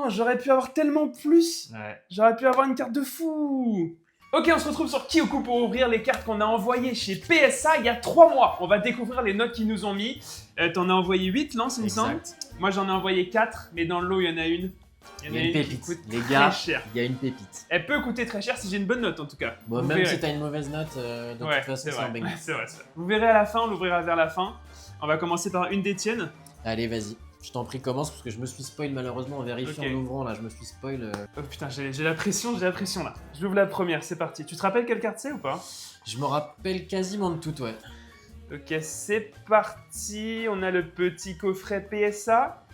non, j'aurais pu avoir tellement plus. Ouais. J'aurais pu avoir une carte de fou. Ok, on se retrouve sur Kyoku pour ouvrir les cartes qu'on a envoyées chez PSA il y a 3 mois. On va découvrir les notes qu'ils nous ont mis. T'en as envoyé 8, Lance, il me semble. Moi, j'en ai envoyé 4, mais dans le lot, il y en a une. Il y a une qui pépite. coûte Les gars, très cher. il y a une pépite. Elle peut coûter très cher si j'ai une bonne note, en tout cas. Bon, Vous même verrez. si t'as une mauvaise note, de toute façon, c'est c'est un vrai. banger. C'est vrai. Vous verrez à la fin, on l'ouvrira vers la fin. On va commencer par une des tiennes. Allez, vas-y. Je t'en prie, commence parce que je me suis spoil malheureusement en vérifiant Ok. en ouvrant là. Je me suis spoil. Oh putain, j'ai la pression là. J'ouvre la première, c'est parti. Tu te rappelles quelle carte c'est ou pas? Je me rappelle quasiment de tout, ouais. Ok, c'est parti. On a le petit coffret PSA.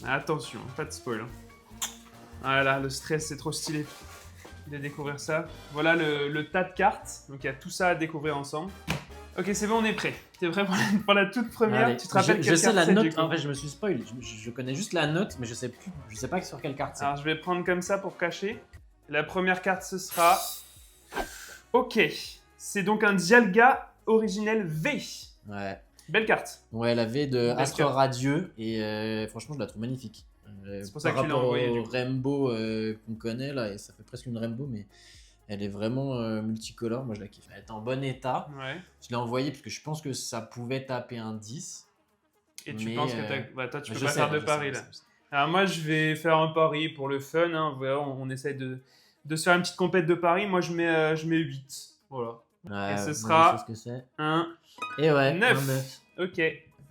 Attention, pas de spoil. Hein. Voilà, le stress, c'est trop stylé de découvrir ça. Voilà le tas de cartes. Donc il y a tout ça à découvrir ensemble. Ok, c'est bon, on est prêt. T'es prêt pour la toute première? Allez, Tu te rappelles je quelle sais carte la c'est, note. du coup? En fait, je me suis spoil. Je connais juste la note, mais je sais plus. Je sais pas sur quelle carte c'est. Alors je vais prendre comme ça pour cacher. La première carte, ce sera... Ok, c'est donc un Dialga originel V. Ouais. Belle carte. Ouais, la V de Belle Astre carte. Radieux et franchement, je la trouve magnifique. C'est pour ça par que tu l'as rapport envoyée, au du coup. Rainbow qu'on connaît là, et ça fait presque une Rainbow, mais elle est vraiment multicolore. Moi, je la kiffe. Elle est en bon état. Ouais. Je l'ai envoyée parce que je pense que ça pouvait taper un 10. Et tu Mais, penses que bah, toi, tu peux je pas sais, faire de je pari, sais, là. je sais. Alors moi, je vais faire un pari pour le fun. Hein. Voilà, on essaye de se faire une petite compète de paris. Moi, je mets 8. Voilà. Ouais, Et ce moi, sera- je sais ce que c'est. Un. Et ouais, 9. un 9. Ok.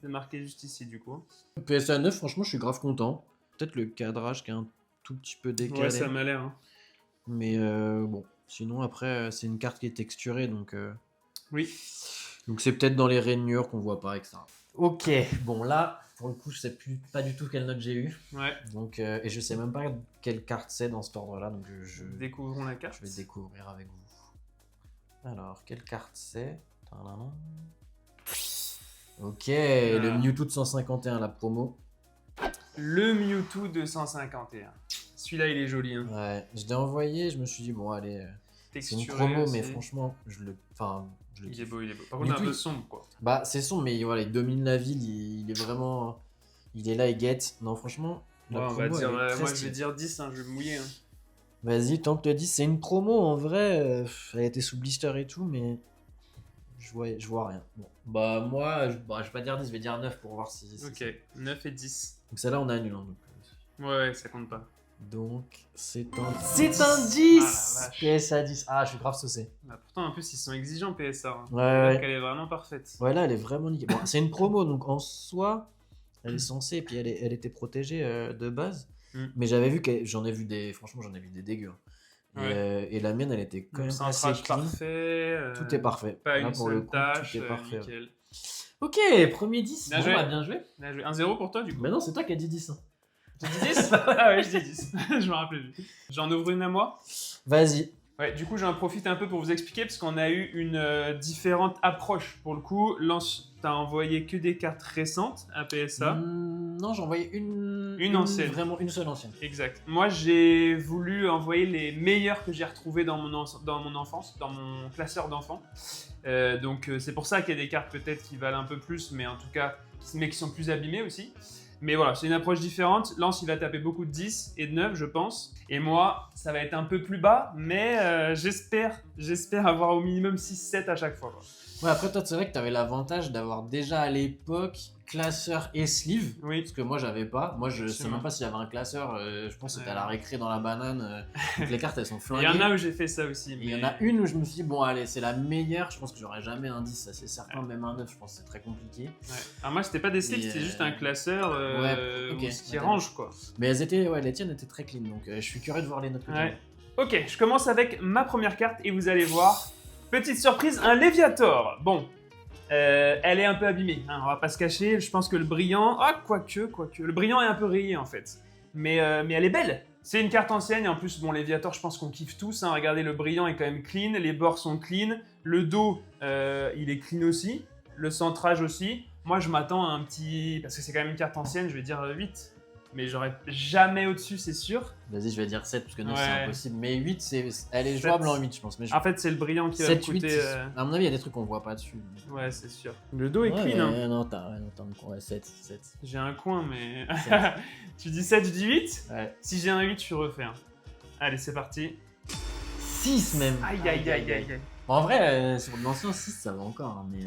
C'est marqué juste ici, du coup. PSA 9, franchement, je suis grave content. Peut-être le cadrage qui est un tout petit peu décalé. Ouais, ça m'a l'air. Hein. Mais bon, sinon, après, c'est une carte qui est texturée, donc... Oui. Donc c'est peut-être dans les rainures qu'on voit pas, etc. Ok, bon là, pour le coup, je sais plus pas du tout quelle note j'ai eu. Ouais. Donc, et je sais même pas quelle carte c'est dans cet ordre-là, donc Découvrons la carte. je vais découvrir avec vous. Alors, quelle carte c'est? Tadadam. Ok, le Mewtwo de 151, la promo. Le Mewtwo 251. Celui-là, il est joli. Hein. Ouais, je l'ai envoyé, je me suis dit, bon, allez, c'est une Texturé promo, aussi. mais franchement, je le Il est kiffe. beau. Par contre, un Mewtwo, peu sombre, quoi. Bah, c'est sombre, mais voilà, il domine la ville, il est vraiment. Il est là, il guette. Non, franchement, la Ouais, on va promo, dire, elle est très moi, je stylée. vais dire 10. Hein, je vais me mouiller. Hein. Vas-y, tant que tu dis, c'est une promo en vrai. Elle était sous blister et tout, mais. Je vois rien. Bon. Bah, moi, je vais pas dire 10, je vais dire 9 pour voir si. Ok, 9 et 10. Donc, celle-là, on annule. Hein, Ouais, ça compte pas. donc, c'est un. C'est un 10 Ah, la vache. PSA 10. Ah, je suis grave saucé. Bah, pourtant, en plus, ils sont exigeants, PSA. Hein. Ouais, C'est-à-dire ouais. qu'elle est vraiment parfaite. Ouais, là, elle est vraiment nickel. Bon, c'est une promo, donc en soi, elle est censée, et puis elle était protégée de base. Mm. Mais j'avais vu que franchement, j'en ai vu des dégueux. Hein. Et la mienne, elle était quand même assez Centrage clean. parfait. Tout est parfait. Pas Là, une pour le seule coup, tâche. tout est parfait. Nickel. Ok, premier 10. Bien Bon, joué. bah, bien joué. Bien joué. 1-0 pour toi, du coup. Mais non, c'est toi qui as dit 10. Hein. Tu dis 10? Ah ouais, je dis 10. Je me rappelais plus. J'en ouvre une à moi. Vas-y. Ouais, du coup, j'en profite un peu pour vous expliquer parce qu'on a eu une différente approche. Pour le coup, Lance, t'as envoyé que des cartes récentes à PSA. Non, j'ai envoyé Une ancienne. Vraiment une seule ancienne. Exact. Moi, j'ai voulu envoyer les meilleurs que j'ai retrouvés dans mon enfance, dans mon classeur d'enfants. Donc, c'est pour ça qu'il y a des cartes peut-être qui valent un peu plus, mais en tout cas, qui sont plus abîmées aussi. Mais voilà, c'est une approche différente. Lance, il va taper beaucoup de 10 et de 9, je pense. Et moi, ça va être un peu plus bas, mais j'espère avoir au minimum 6-7 à chaque fois. Quoi. Ouais, après, toi, c'est vrai que t'avais l'avantage d'avoir déjà à l'époque classeur et sleeve. Oui. Parce que moi, j'avais pas. Moi, je sais Absolument. même pas si j'avais un classeur. Je pense que c'était à la Ouais. récré dans la banane. Donc les cartes, elles sont Il flinguées. y en a où j'ai fait ça aussi. Et il y en a une où je me suis dit, bon, allez, c'est la meilleure. Je pense que j'aurais jamais un 10, ça c'est certain. Ouais. Même un 9, je pense que c'est très compliqué. Ouais. Alors moi, c'était pas des slips, Et, c'était juste un classeur ouais, ok, qui d'accord. range, quoi. Mais les tiennes étaient très clean. Donc je suis curieux de voir les notes que tu Ouais. Ok, je commence avec ma première carte et vous allez voir, petite surprise, un Léviator. Bon, elle est un peu abîmée, hein, on va pas se cacher. Je pense que le brillant, quoique, le brillant est un peu rayé en fait. Mais elle est belle. C'est une carte ancienne et en plus, bon, Léviator, je pense qu'on kiffe tous. Hein. Regardez, le brillant est quand même clean, les bords sont clean, le dos, il est clean aussi, le centrage aussi. Moi, je m'attends à un petit, parce que c'est quand même une carte ancienne, je vais dire 8. mais j'aurais jamais au-dessus, c'est sûr. Vas-y, je vais dire 7 parce que 9 Ouais. c'est impossible. Mais 8, elle est 7. jouable en 8, je pense. Mais En fait, c'est le brillant qui va 7, me 8, coûter. à mon avis, il y a des trucs qu'on voit pas dessus. Ouais, c'est sûr. Le dos est Ouais, clean. Hein. Non, t'as un coin. Ouais, 7. J'ai un coin, mais. 7. Tu dis 7, je dis 8. Ouais. Si j'ai un 8, je suis refait. Hein. Allez, c'est parti. 6 même. Aïe. Bon, en vrai, sur l'ancien 6, ça va encore. Hein, mais,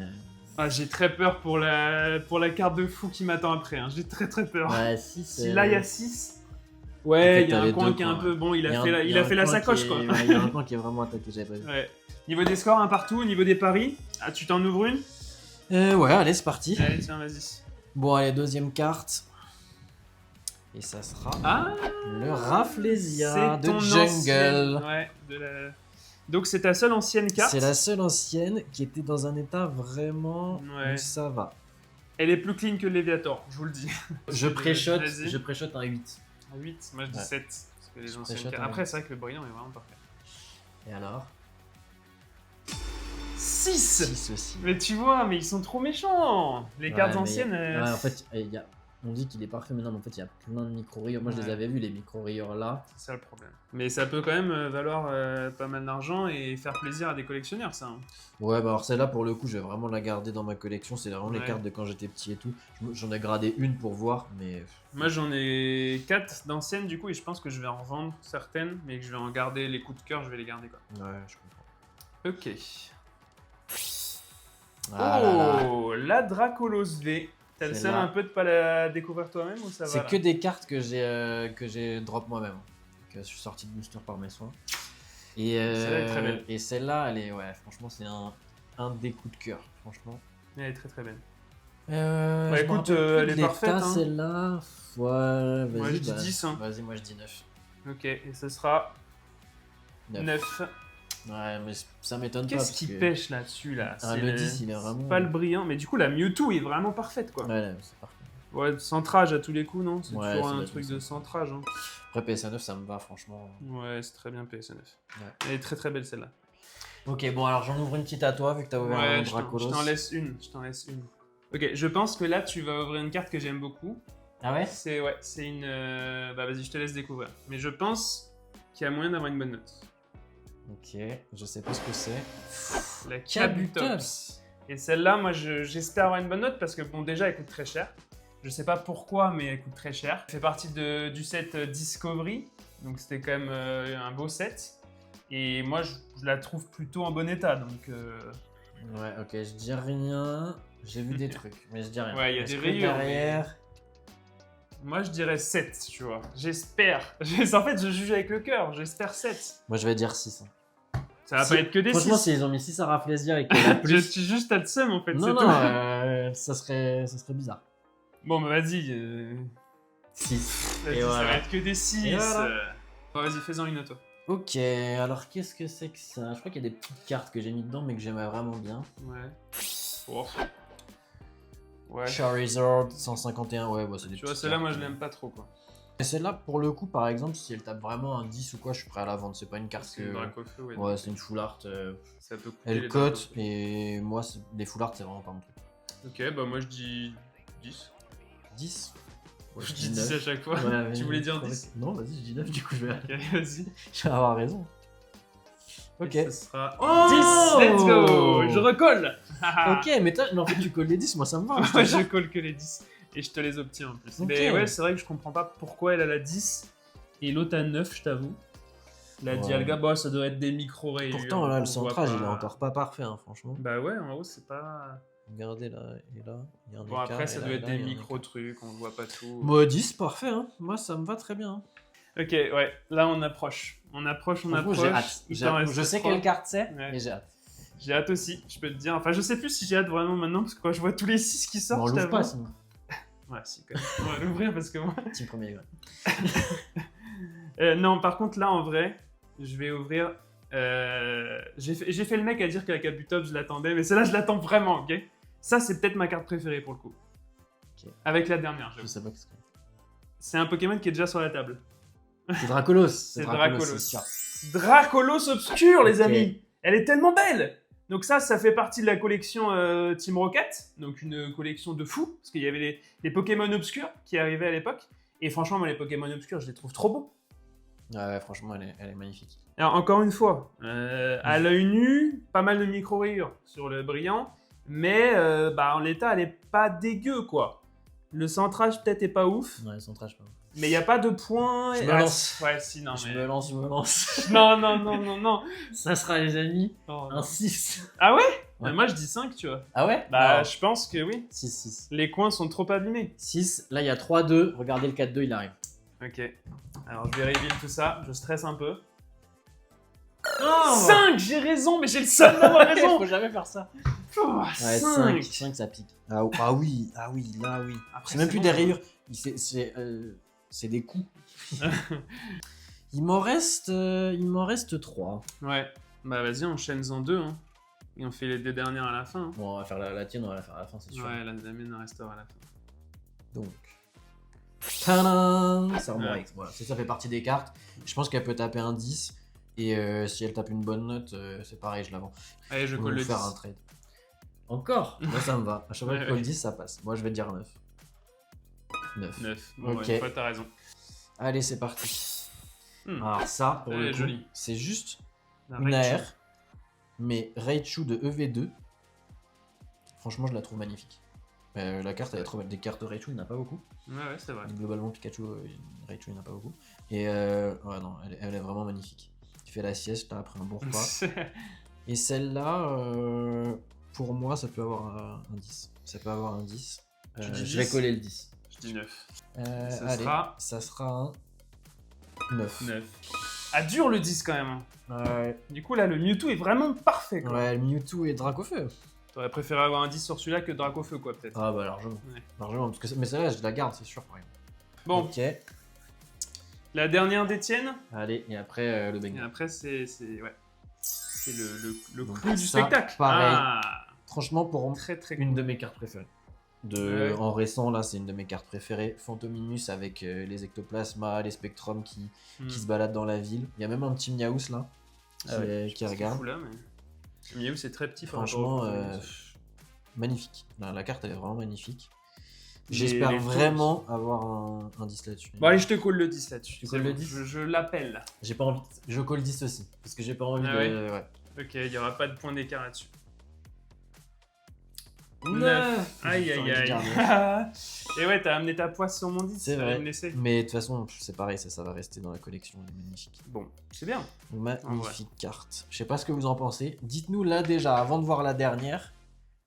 Ah, j'ai très peur pour la carte de fou qui m'attend après. Hein. J'ai très peur. ouais, 6. Si là, il y a 6. En Ouais, fait, il y a t'as un les coin deux qui est un coins, peu bon. Il y a un- fait la, y il a a un fait la coin sacoche, qui quoi. est- ouais, il y a un coin qui est vraiment attaqué, j'avais pas vu. Ouais. Niveau des scores, un partout. Niveau des paris, ah, tu t'en ouvres une? Ouais, allez, c'est parti. Allez, tiens, vas-y. Bon, allez, deuxième carte. Et ça sera Ah, le Rafflesia c'est de ton Jungle. ancienne. Ouais, donc c'est ta seule ancienne carte. C'est la seule ancienne qui était dans un état vraiment Ouais. où ça va. Elle est plus clean que le Léviator, je vous le dis. Je préchote Vas-y. un 8. 8, moi je dis Ouais. 7. Parce que les Je anciennes préchote cartes. un Après, c'est vrai que le brillant est vraiment parfait. Et alors 6. 6 aussi. Mais tu vois, mais ils sont trop méchants. Les cartes Ouais, mais anciennes. ouais, en fait, on dit qu'il est parfait maintenant, mais en fait, il y a plein de micro-rayures. Moi, je les Ouais. avais vus, les micro-rayures là. C'est ça le problème. Mais ça peut quand même valoir pas mal d'argent et faire plaisir à des collectionneurs, ça. Hein. Ouais, bah alors celle-là, pour le coup, je vais vraiment la garder dans ma collection. C'est vraiment les Ouais. cartes de quand j'étais petit et tout. J'en ai gradé une pour voir, mais. Moi, j'en ai 4 d'anciennes du coup, et je pense que je vais en revendre certaines, mais que je vais en garder les coups de cœur, je vais les garder quoi. Ouais, je comprends. Ok. Ah là là. Oh, la Dracolos V. T'as le seul Celle-là. un peu de pas la découvrir toi-même ou ça va C'est là que des cartes que j'ai drop moi-même. Que je suis sorti de booster par mes soins. Et, Celle-là est très belle. et celle-là, elle est, ouais, franchement, c'est un des coups de cœur, franchement. Elle est très bien. Je me écoute, rappelle plus elle de est l'état, parfaite, hein. Celle-là. Ouais, vas-y. Moi, je dis 10, hein. Vas-y, moi je dis 9. Ok, et ce sera 9. 9. Ouais, mais ça m'étonne pas. Qu'est-ce parce qui que- pêche là-dessus là Ah, le 10, il est c'est vraiment- pas le brillant, mais du coup la Mewtwo est vraiment parfaite quoi. Ouais, c'est parfait. Ouais, centrage à tous les coups, non? C'est Ouais, toujours ça un doit être truc ça. de centrage. Hein. Après, PSA9, ça me va, franchement. Ouais, c'est très bien PSA9. Ouais. Elle est très belle celle-là. Ok, bon, alors j'en ouvre une petite à toi, vu que t'as ouvert un Ouais, je Dracolos. t'en laisse une. Ok, je pense que là tu vas ouvrir une carte que j'aime beaucoup. Ah ouais? C'est une. Bah vas-y, je te laisse découvrir. Mais je pense qu'il y a moyen d'avoir une bonne note. Ok, je sais pas ce que c'est. La Kabutops. Et celle-là, moi j'espère avoir une bonne note parce que bon, déjà elle coûte très cher. Je sais pas pourquoi, mais elle coûte très cher. Elle fait partie du set Discovery, donc c'était quand même un beau set. Et moi je la trouve plutôt en bon état, donc. Ouais, ok, je dis rien. J'ai vu des trucs, mais je dis rien. Ouais, il y a Est-ce des que rayures, derrière. Moi je dirais 7, tu vois. J'espère. En fait, je juge avec le cœur, j'espère 7. Moi, je vais dire 6. Ça va Si- pas être que des 6. Franchement, s'ils ont mis 6 à Rafflesia et qu'il y en a plus. Tu juste t'as le seum en fait, Non, c'est non, tout. ça serait bizarre. Bon, bah vas-y. 6. Vas-y, Et ça voilà. va être que des 6. Et voilà. Bon, vas-y, fais-en une à toi. Ok, alors qu'est-ce que c'est que ça? Je crois qu'il y a des petites cartes que j'ai mis dedans, mais que j'aimais vraiment bien. Ouais. Oh. Ouais. Charizard 151, ouais, bah c'est des Tu vois, petites celle-là, cartes. moi je l'aime pas trop quoi. Et celle-là, pour le coup, par exemple, si elle tape vraiment un 10 ou quoi, je suis prêt à la vendre. C'est pas une carte C'est que. une Dracofeu, ouais. Ouais, c'est une full art. Ça peut coûter Elle les cote, Dracofeu. et moi, les full art, c'est vraiment pas mon truc. Ok, bah moi je dis 10. 10 Ouais, Je dis 10 à chaque fois. Ouais, Tu mais- voulais dire 10? Non, vas-y, je dis 9, du coup, je vais, Ok, vas-y. je vais avoir raison. Ok. Et ce sera Oh 10. Let's go. Je recolle. Ok, mais en fait, tu colles les 10, moi ça me va. Moi je colle que les 10. Et je te les obtiens en plus. Ok. Mais ouais, c'est vrai que je comprends pas pourquoi elle a la 10 et l'autre a 9, je t'avoue. La Ouais. Dialga, bah, ça doit être des micro-rayures. Pourtant, là, le on voit centrage, pas. il est encore pas parfait, hein, franchement. Bah ouais, en haut, c'est pas. Regardez là et là, il y a un Bon, écart, après, et ça là, doit et être là, des il y a un micro-trucs, on voit pas tout. écart. Moi, 10, parfait, hein. Moi, ça me va très bien. Ok, ouais, là, on approche. On approche. Franchement, j'ai hâte. Il t'en reste Je sais 3. quelle carte c'est, Ouais. mais j'ai hâte. J'ai hâte aussi, je peux te dire. Enfin, je sais plus si j'ai hâte vraiment maintenant, parce que quand je vois tous les 6 qui Bon, sortent, on je l'ouvre t'avoue. pas, sinon. Ouais, si, quand même. On va l'ouvrir parce que moi. Team premier, ouais. Non, par contre, là, en vrai, je vais ouvrir. J'ai fait le mec à dire que la Kabutops, je l'attendais, mais celle-là, je l'attends vraiment, ok? Ça, c'est peut-être ma carte préférée pour le coup. Ok. Avec la dernière, Je j'avoue. sais pas ce que C'est un Pokémon qui est déjà sur la table. c'est. Dracolos. C'est Dracolos. c'est sûr. Dracolos Obscur, les Ok. amis! Elle est tellement belle! Donc ça fait partie de la collection Team Rocket, donc une collection de fous, parce qu'il y avait les Pokémon obscurs qui arrivaient à l'époque. Et franchement, moi, les Pokémon obscurs, je les trouve trop beaux. Ouais, franchement, elle est magnifique. Alors, encore une fois, à l'œil nu, pas mal de micro-rayures sur le brillant, mais en l'état, elle est pas dégueu, quoi. Le centrage, peut-être, est pas ouf, Ouais, centrage, pas. mais il n'y a pas de points. Je me lance. Ouais, si, non, Je mais... me lance. Non, non, non, non, non. Ça sera, les amis, Oh, un non. 6. Ah ouais, Ouais. Moi, je dis 5, tu vois. Ah ouais? Bah, je pense que oui. 6. Les coins sont trop abîmés. 6. Là, il y a 3-2. Regardez le 4-2, il arrive. Ok. Alors, je vais reveal tout ça. Je stresse un peu. Oh 5, j'ai raison, mais j'ai le seul d'avoir raison. Faut jamais faire ça. Oh, Ouais, 5. 5, ça pique. Ah oui, là oui. Après, C'est même plus bon, des hein. rayures, c'est des coups. Il m'en reste 3. Ouais. Bah, vas-y, enchaîne-en 2. Hein. Et on fait les 2 dernières à la fin. Hein. Bon, on va faire la tienne, on va la faire à la fin, c'est sûr. Ouais, la mienne restera à la fin. Donc. Tadam, ça remonte Ouais. avec. Voilà, ça fait partie des cartes. Je pense qu'elle peut taper un 10. Et si elle tape une bonne note, c'est pareil, je la vends. Allez, je On colle va le 10. faire un trade. Encore Moi, ça me va. À chaque fois que Ouais, je colle ouais. 10, ça passe. Moi, je vais dire 9. 9. 9. Bon, Ok. ouais, une fois, t'as raison. Allez, c'est parti. Hmm. Alors, ça, pour Elle le est coup, jolie. c'est juste La une Raichu. AR, mais Raichu de EV2. Franchement, je la trouve magnifique. La carte, elle est trop belle. Des cartes Raichu, il n'y en a pas beaucoup. Ouais, c'est vrai. Globalement, Pikachu, Raichu, il n'y en a pas beaucoup. Et ouais, non, elle est vraiment magnifique. Tu fais la sieste, là, après un bon repas. Et celle-là, pour moi, ça peut avoir un 10. Ça peut avoir un 10. Tu dis Je vais 10? coller le 10. Je dis 9. Ça Allez, sera ça sera un 9. 9. Ah, dur le 10 quand même. Hein. Ouais, Du coup, là, le Mewtwo est vraiment parfait. Quoi. ouais, Mewtwo et Dracofeu. T'aurais préféré avoir un 10 sur celui-là que Dracofeu, quoi, peut-être. Ah bah largement. Ouais. Largement, parce que mais celle-là, je la garde, c'est sûr, par exemple. Bon, Ok, la dernière des tiennes. allez, et après le Et banger. après, c'est ouais. C'est le Donc clou du ça, spectacle. pareil. Ah, Franchement, pour très très une cool. de mes cartes préférées. Ouais. En récent, là, c'est une de mes cartes préférées. Phantominus avec les ectoplasmas, les spectrums qui se baladent dans la ville. Il y a même un petit Miaus là qui regarde. Fou, là, mais... Le Miaou, c'est très petit. par Franchement, rapport au Phantominus. magnifique. La carte, elle est vraiment magnifique. Les J'espère taux vraiment avoir un 10 là-dessus. Bon, allez, je te colle le 10 là-dessus. Tu C'est colles le bon, 10? Je l'appelle. J'ai pas envie. Je colle 10 aussi. Parce que j'ai pas envie Ah de. ouais Ouais. Ok, il n'y aura pas de point d'écart là-dessus. 9. Aïe J'aurais aïe dû aïe. dire 9. Et ouais, t'as amené ta poisse sur mon 10. C'est ça va vrai. me laisser. Mais de toute façon, c'est pareil, ça va rester dans la collection. Elle est magnifique. Bon, c'est bien. Magnifique carte. Je sais pas ce que vous en pensez. Dites-nous là déjà, avant de voir la dernière,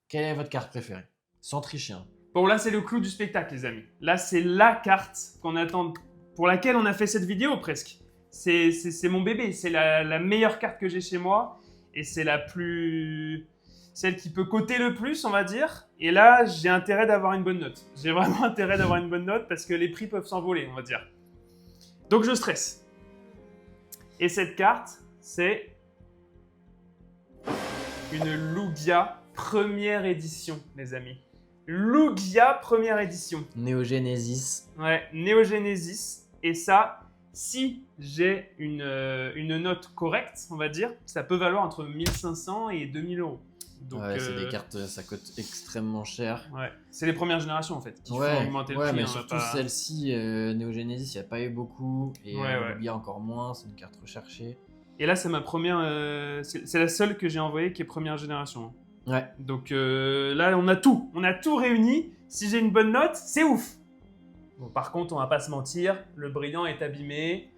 quelle est votre carte préférée? Sans tricher. Hein. Bon, là, c'est le clou du spectacle, les amis. Là, c'est la carte qu'on attend, pour laquelle on a fait cette vidéo presque. C'est mon bébé. C'est la meilleure carte que j'ai chez moi. Et c'est la plus... Celle qui peut coter le plus, on va dire. Et là, j'ai intérêt d'avoir une bonne note. J'ai vraiment intérêt d'avoir une bonne note parce que les prix peuvent s'envoler, on va dire. Donc, je stresse. Et cette carte, c'est une Lugia première édition, les amis. Lugia première édition. Néogenesis. Ouais, Neo Genesis. Et ça, si j'ai une note correcte, on va dire, ça peut valoir entre 1500 et 2000 euros. Donc, Ouais, c'est des cartes, ça coûte extrêmement cher. Ouais, c'est les premières générations en fait qui font Ouais, augmenter le ouais, prix. mais on va surtout pas- celle-ci, Néogenesis, il n'y a pas eu beaucoup. Et Ouais. Lugia encore moins, c'est une carte recherchée. Et là, c'est ma première. C'est la seule que j'ai envoyée qui est première génération. Ouais, Donc là, on a tout. On a tout réuni. Si j'ai une bonne note, c'est ouf. Bon, par contre, on va pas se mentir, le brillant est abîmé.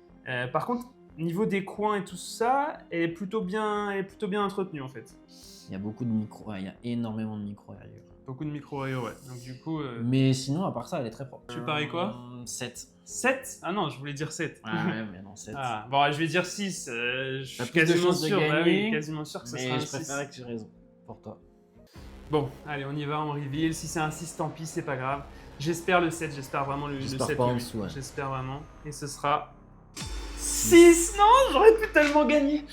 Par contre, niveau des coins et tout ça, elle est plutôt bien entretenue en fait. il y a beaucoup de micros, ouais, il y a énormément de micros ailleurs. Beaucoup de micro-rayos, ouais. Donc du coup, Mais sinon, à part ça, elle est très propre. Tu paries quoi 7. 7 Ah non, je voulais dire 7. Ah ouais, mais non, 7. Ah, bon, je vais dire 6. Je T'as suis plus de quasiment chances de sûr. Bah gagner, oui, quasiment sûr que ce Mais sera un je 6. préférais que j'ai raison, pour toi. Bon, allez, on y va, on reveal. Si c'est un 6, tant pis, c'est pas grave. J'espère le 7, j'espère vraiment le J'espère 7. pas en le dessous, 8. ouais. J'espère vraiment. Et ce sera 6. Non, j'aurais pu tellement gagner.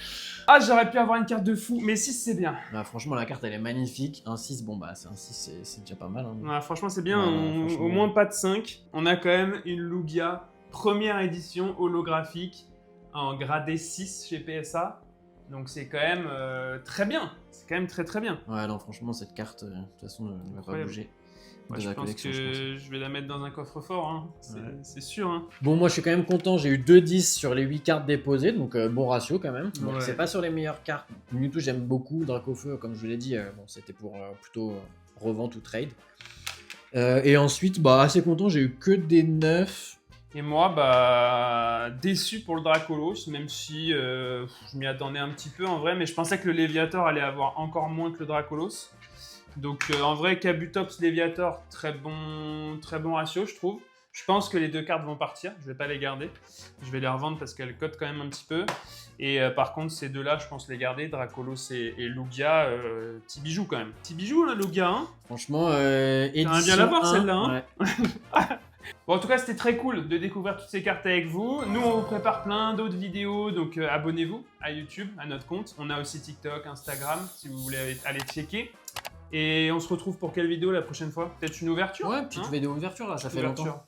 Ah, j'aurais pu avoir une carte de fou, mais 6 c'est bien. Bah, franchement, la carte elle est magnifique. Un 6, bon bah, c'est un 6, c'est déjà pas mal. Hein. Ouais, franchement, c'est bien. Ouais, franchement. Au moins pas de 5. On a quand même une Lugia première édition holographique en gradé 6 chez PSA. Donc c'est quand même très bien. C'est quand même très très bien. Ouais, non, franchement, cette carte, de toute façon, ne va pas Incroyable. bouger. Ouais, je pense que je vais la mettre dans un coffre-fort, hein. C'est sûr. Hein. Bon, moi je suis quand même content, j'ai eu 2-10 sur les 8 cartes déposées, donc bon ratio quand même. Bon, c'est pas sur les meilleures cartes. Mewtwo, j'aime beaucoup. Dracofeu, comme je vous l'ai dit, bon, c'était pour plutôt revente ou trade. Et ensuite, assez content, j'ai eu que des 9. Et moi, déçu pour le Dracolos, même si je m'y attendais un petit peu en vrai, mais je pensais que le Léviator allait avoir encore moins que le Dracolos. Donc en vrai, Kabutops, Léviator, très bon ratio, je trouve. Je pense que les 2 cartes vont partir, je vais pas les garder. Je vais les revendre parce qu'elles cotent quand même un petit peu. Et par contre, ces 2-là, je pense les garder, Dracolos et Lugia. Petit bijou quand même. Petit bijou, là, Lugia. Hein. Franchement, t'aimerais bien l'avoir celle-là. Hein. Ouais. Bon, en tout cas, c'était très cool de découvrir toutes ces cartes avec vous. Nous, on vous prépare plein d'autres vidéos, donc abonnez-vous à YouTube, à notre compte. On a aussi TikTok, Instagram, si vous voulez aller checker. Et on se retrouve pour quelle vidéo la prochaine fois? Peut-être une ouverture? Ouais, petite vidéo ouverture là, ça fait longtemps.